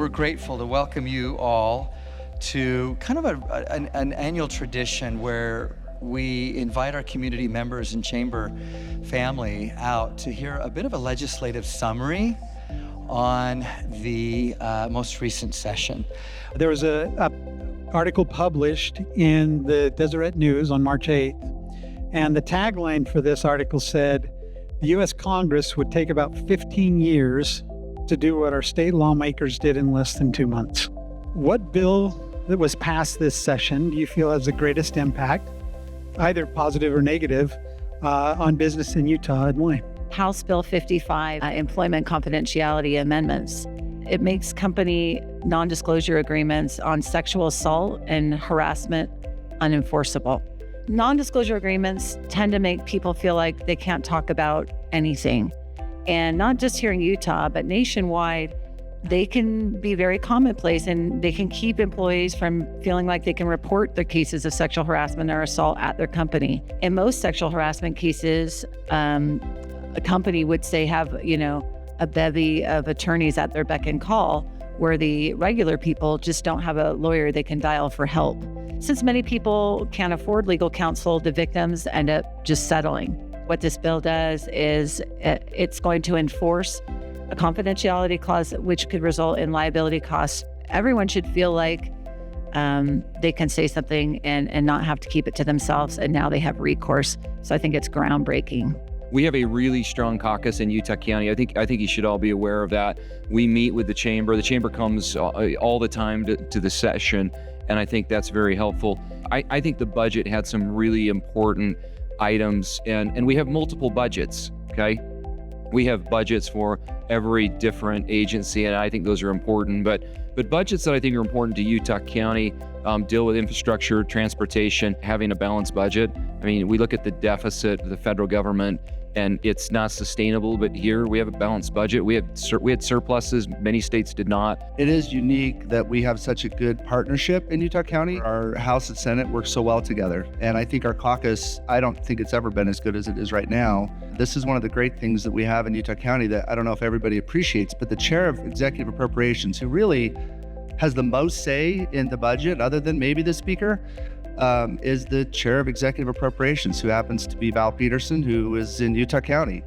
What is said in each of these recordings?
we're grateful to welcome you all to kind of an annual tradition where we invite our community members and chamber family out to hear a bit of a legislative summary on the most recent session. There was a article published in the Deseret News on March 8th, and the tagline for this article said, the U.S. Congress would take about 15 years to do what our state lawmakers did in less than 2 months. What bill that was passed this session do you feel has the greatest impact, either positive or negative, on business in Utah and why? House Bill 55, Employment Confidentiality Amendments. It makes company non-disclosure agreements on sexual assault and harassment unenforceable. Non-disclosure agreements tend to make people feel like they can't talk about anything. And not just here in Utah, but nationwide, they can be very commonplace, and they can keep employees from feeling like they can report their cases of sexual harassment or assault at their company. In most sexual harassment cases, a company would say have, a bevy of attorneys at their beck and call, where the regular people just don't have a lawyer they can dial for help. Since many people can't afford legal counsel, the victims end up just settling. What this bill does is it's going to enforce a confidentiality clause, which could result in liability costs. Everyone should feel like they can say something and not have to keep it to themselves, and now they have recourse. So I think it's groundbreaking. We have a really strong caucus in Utah County. I think you should all be aware of that. We meet with the chamber. The chamber comes all the time to the session, and I think that's very helpful. I think the budget had some really important items, and we have multiple budgets, okay? We have budgets for every different agency, and I think those are important. But budgets that I think are important to Utah County deal with infrastructure, transportation, having a balanced budget. I mean, we look at the deficit of the federal government, and it's not sustainable. But here we have a balanced budget. We had surpluses. Many states did not. It is unique that we have such a good partnership in Utah County. Our House and Senate work so well together. And I think our caucus, I don't think it's ever been as good as it is right now. This is one of the great things that we have in Utah County that I don't know if everybody appreciates, but the chair of executive appropriations, who really has the most say in the budget, other than maybe the speaker, is the chair of executive appropriations, who happens to be Val Peterson, who is in Utah County.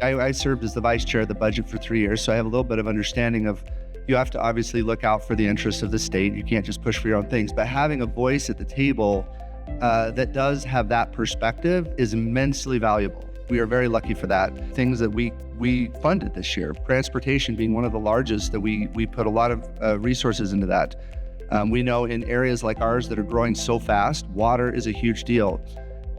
I served as the vice chair of the budget for 3 years, so I have a little bit of understanding of, you have to obviously look out for the interests of the state. You can't just push for your own things, but having a voice at the table that does have that perspective is immensely valuable. We are very lucky for that. Things that we funded this year, transportation being one of the largest, that we put a lot of resources into that. We know in areas like ours that are growing so fast, water is a huge deal.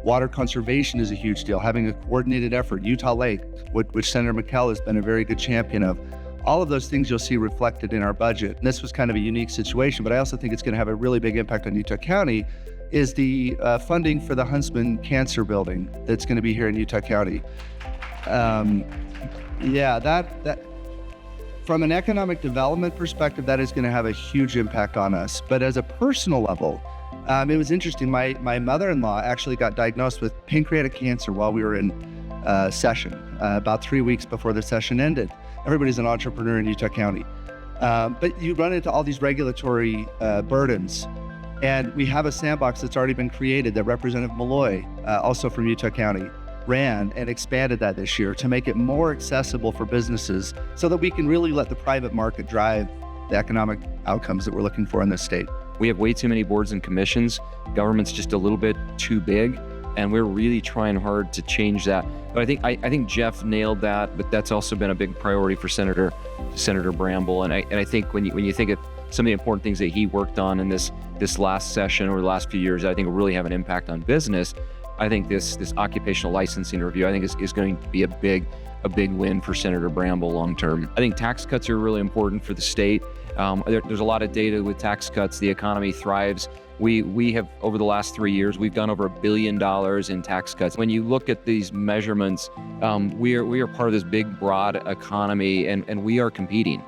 Water conservation is a huge deal. Having a coordinated effort, Utah Lake, which Senator McKell has been a very good champion of. All of those things you'll see reflected in our budget. And this was kind of a unique situation, but I also think it's going to have a really big impact on Utah County, is the funding for the Huntsman Cancer Building that's going to be here in Utah County. That from an economic development perspective, that is going to have a huge impact on us. But as a personal level, it was interesting. My mother-in-law actually got diagnosed with pancreatic cancer while we were in session, about 3 weeks before the session ended. Everybody's an entrepreneur in Utah County. But you run into all these regulatory burdens. And we have a sandbox that's already been created that Representative Malloy, also from Utah County, ran and expanded that this year to make it more accessible for businesses so that we can really let the private market drive the economic outcomes that we're looking for in this state. We have way too many boards and commissions. Government's just a little bit too big, and we're really trying hard to change that. But I think Jeff nailed that, but that's also been a big priority for Senator Bramble. And I think when you think of some of the important things that he worked on in this last session or the last few years, I think will really have an impact on business. I think this occupational licensing review, I think is going to be a big win for Senator Bramble long term. I think tax cuts are really important for the state. There's a lot of data with tax cuts. The economy thrives. We have, over the last 3 years, we've done over $1 billion in tax cuts. When you look at these measurements, we are part of this big, broad economy, and we are competing.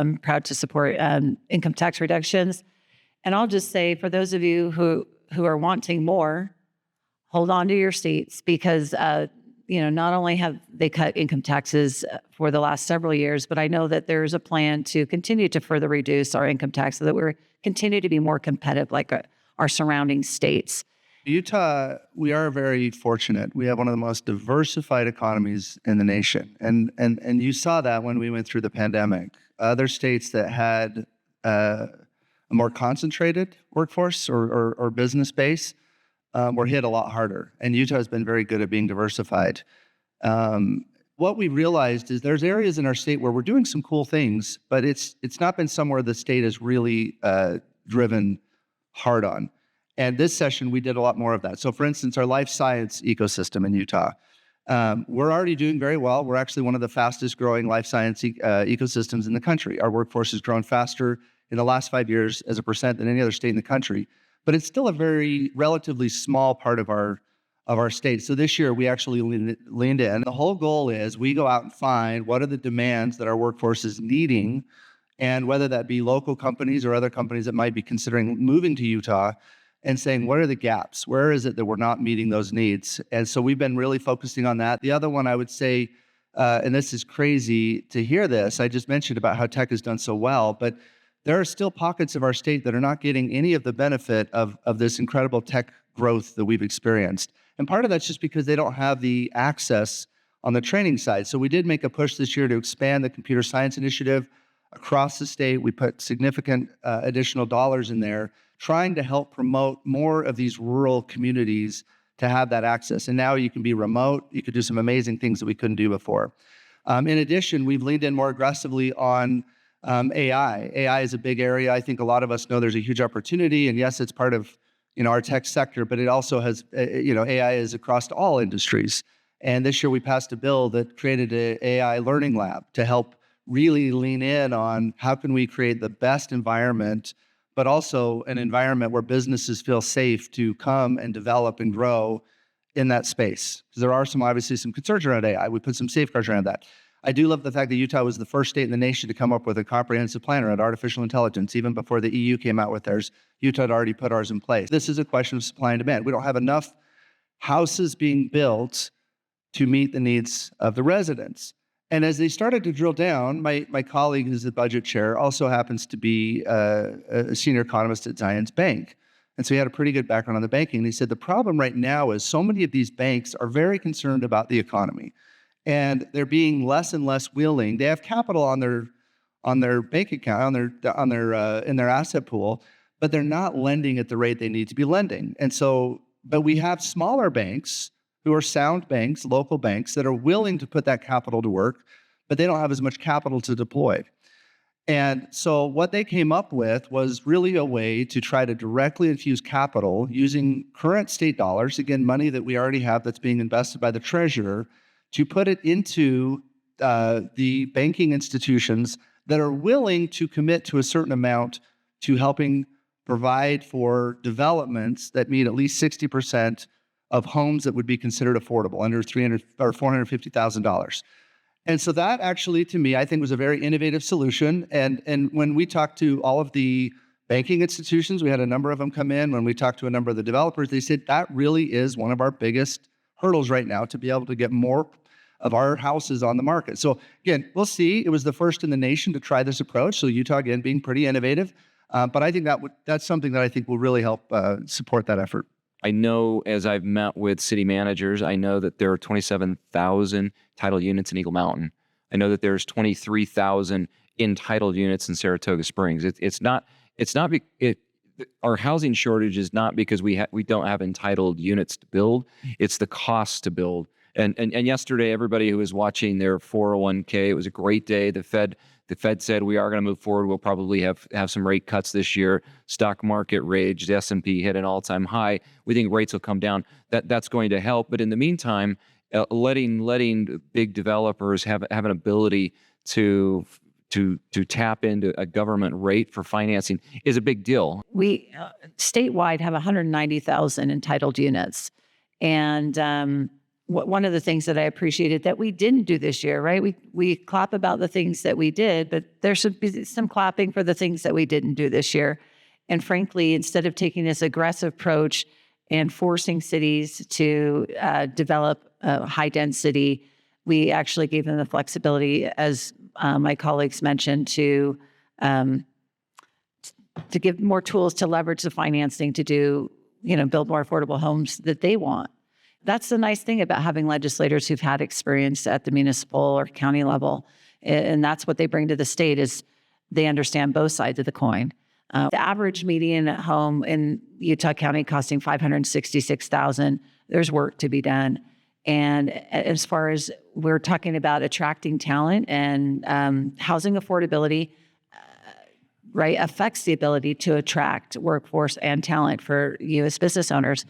I'm proud to support income tax reductions. And I'll just say, for those of you who are wanting more, hold on to your seats, because not only have they cut income taxes for the last several years, but I know that there's a plan to continue to further reduce our income tax so that we're continue to be more competitive like our surrounding states. Utah, we are very fortunate. We have one of the most diversified economies in the nation. And you saw that when we went through the pandemic. Other states that had a more concentrated workforce or business base were hit a lot harder. And Utah has been very good at being diversified. What we realized is there's areas in our state where we're doing some cool things, but it's not been somewhere the state has really driven hard on. And this session, we did a lot more of that. So for instance, our life science ecosystem in Utah, we're already doing very well. We're actually one of the fastest growing life science ecosystems in the country. Our workforce has grown faster in the last 5 years as a percent than any other state in the country. But it's still a very relatively small part of our state. So this year we actually leaned in. The whole goal is we go out and find what are the demands that our workforce is needing, and whether that be local companies or other companies that might be considering moving to Utah, and saying, what are the gaps? Where is it that we're not meeting those needs? And so we've been really focusing on that. The other one I would say, and this is crazy to hear this, I just mentioned about how tech has done so well, but there are still pockets of our state that are not getting any of the benefit of this incredible tech growth that we've experienced. And part of that's just because they don't have the access on the training side. So we did make a push this year to expand the computer science initiative across the state. We put significant additional dollars in there, trying to help promote more of these rural communities to have that access. And now you can be remote. You could do some amazing things that we couldn't do before. In addition, we've leaned in more aggressively on AI. AI is a big area. I think a lot of us know there's a huge opportunity. And yes, it's part of our tech sector, but it also has, AI is across all industries. And this year we passed a bill that created an AI learning lab to help really lean in on how can we create the best environment, but also an environment where businesses feel safe to come and develop and grow in that space. Because there are obviously some concerns around AI. We put some safeguards around that. I do love the fact that Utah was the first state in the nation to come up with a comprehensive plan around artificial intelligence. Even before the EU came out with theirs, Utah had already put ours in place. This is a question of supply and demand. We don't have enough houses being built to meet the needs of the residents. And as they started to drill down, my colleague who's the budget chair also happens to be a senior economist at Zions Bank. And so he had a pretty good background on the banking. And he said, the problem right now is so many of these banks are very concerned about the economy. And they're being less and less willing. They have capital on their bank account, in their asset pool, but they're not lending at the rate they need to be lending. And so, but we have smaller banks who are sound banks, local banks, that are willing to put that capital to work, but they don't have as much capital to deploy. And so what they came up with was really a way to try to directly infuse capital using current state dollars, again, money that we already have that's being invested by the treasurer, to put it into the banking institutions that are willing to commit to a certain amount to helping provide for developments that meet at least 60% of homes that would be considered affordable, under $300,000 or $450,000. And so that actually, to me, I think was a very innovative solution. And when we talked to all of the banking institutions, we had a number of them come in. When we talked to a number of the developers, they said that really is one of our biggest hurdles right now to be able to get more of our houses on the market. So again, we'll see. It was the first in the nation to try this approach. So Utah, again, being pretty innovative. But I think that's something that I think will really help support that effort. I know, as I've met with city managers, I know that there are 27,000 titled units in Eagle Mountain. I know that there's 23,000 entitled units in Saratoga Springs. Our housing shortage is not because we don't have entitled units to build. It's the cost to build. And yesterday, everybody who was watching their 401k, it was a great day. The Fed said we are going to move forward. We'll probably have some rate cuts this year. Stock market raged. The S&P hit an all-time high. We think rates will come down. That's going to help. But in the meantime, letting big developers have an ability to tap into a government rate for financing is a big deal. We statewide have 190,000 entitled units, and one of the things that I appreciated that we didn't do this year, right? We clap about the things that we did, but there should be some clapping for the things that we didn't do this year. And frankly, instead of taking this aggressive approach and forcing cities to develop a high density, we actually gave them the flexibility, as my colleagues mentioned, to give more tools to leverage the financing to do, build more affordable homes that they want. That's the nice thing about having legislators who've had experience at the municipal or county level. And that's what they bring to the state, is they understand both sides of the coin. The average median home in Utah County costing $566,000. There's work to be done. And as far as we're talking about attracting talent and housing affordability, right, affects the ability to attract workforce and talent for you as business owners.